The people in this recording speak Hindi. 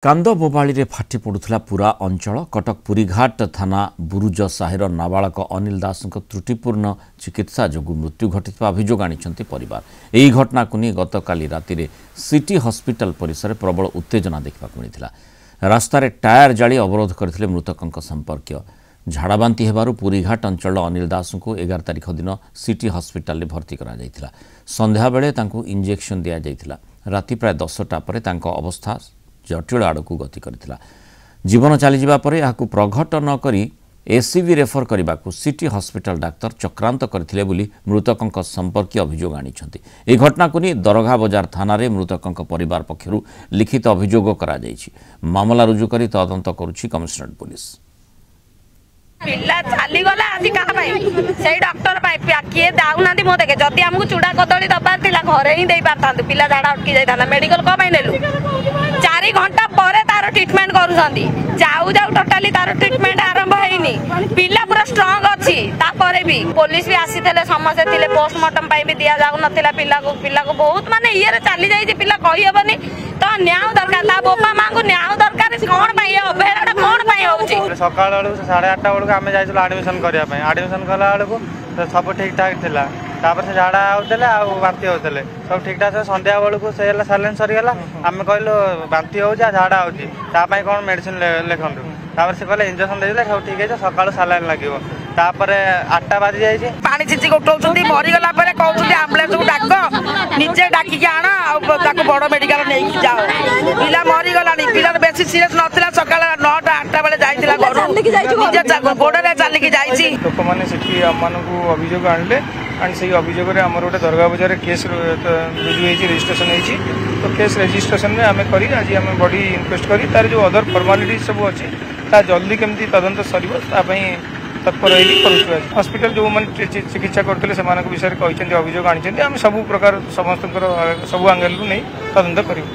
कांद बोबाड़ी फाटी पड़ुला पूरा अंचल कटक पुरीघाट थाना बुरुज साहिर नाबालक अनिल दास त्रुटिपूर्ण चिकित्सा जो मृत्यु घटी अभियोग आनी परिवार। यही घटना को नहीं गतकाली राति सिटी हॉस्पिटल परिसर प्रबल उत्तेजना देखा मिलता। रास्तार टायर जाली अवरोध करते मृतकों संपर्क झाड़ाबांति हेबारु पुरीघाट अंचल अनिल दास को 11 तारिख दिन सिटी हॉस्पिटल भर्ती करा संध्या बेले तांको इंजेक्शन दिया जाइथिला। राति प्राय 10टा पर तांको अवस्था जटिल आड़ को गति करथिला। जीवन चली जावा परे याकु प्रघट न करी एसीबी रेफर करने को सिटी हॉस्पिटल डाक्तर चक्रांत करथिले बोली मृतकों संपर्क अभियोग आनिछंती। ए घटना को नहीं दरघा बजार थाना रे मृतकों परिवार पक्षरु लिखित अभियोग करा जायछि। मामला रुजु करी तदंत करुछि कमिश्नरेट पुलिस। पिला चली गला आज कहा से डॉक्टर किए दाऊना मो देखे जदि आमको चूड़ा कदली दबार था घरे ही दे पार पिला झाड़ा अटकी जाता मेडिकल कम नेलु 4 घंटा पर तार ट्रिटमेंट करूँ जाऊ जाऊ टोटाली तार ट्रिटमेंट आरंभ होनी पिला पूरा स्ट्रंग अच्छी भी पुलिस भी आसी समस्ते थे पोस्टमार्टम भी दि जाऊ ना पिला को बहुत माने ये चली जाइए पिला कही हेनी तो न्याय दरकार बोपा माँ को न्याय दरकार कौन अवहेला कौन सकाल 8:30 बेलू आम जाइल आडमिशन करने आडमिशन कला बेलू सब ठीक ठाक थिला तापर से झाड़ा होते बांति होते सब ठीक ठाक संध्या बेलू से साइलेंस सरीगला आम कहलु बांति हो झाड़ा होती कौन मेडिसिन लिखु तापर से कहले इंजेक्शन दे सब ठीक है सकाल सालाइन लगे तापर 8टा बाजी जाइए पानी छिचिक उठाऊँ मरीगला कहते आम्बुलांस को डाक निजे डाकिक आण बड़ मेडिकल नहीं जाओ पिला मरीगला पिला बेसी सीरियस नाला सका 9टा 8टा बेले जाइला घर गोड़े चलिकी जाइए लोक मैंने अभियोग आणले एंड से अभियोग आमर गोटे दरगाह बजार केस रजिस्ट्रेशन होती तो केस रजिस्ट्रेशन में आम करी आज आम बॉडी इनक्वेस्ट करी तार जो अदर फॉर्मालिटी सब अच्छी जल्दी केमती तदंत सर तत्पर हॉस्पिटल जो मैंने चिकित्सा करते विषय कहते अभियोग आनी सब प्रकार समस्त सब आंगल नहीं तदंत करूँ।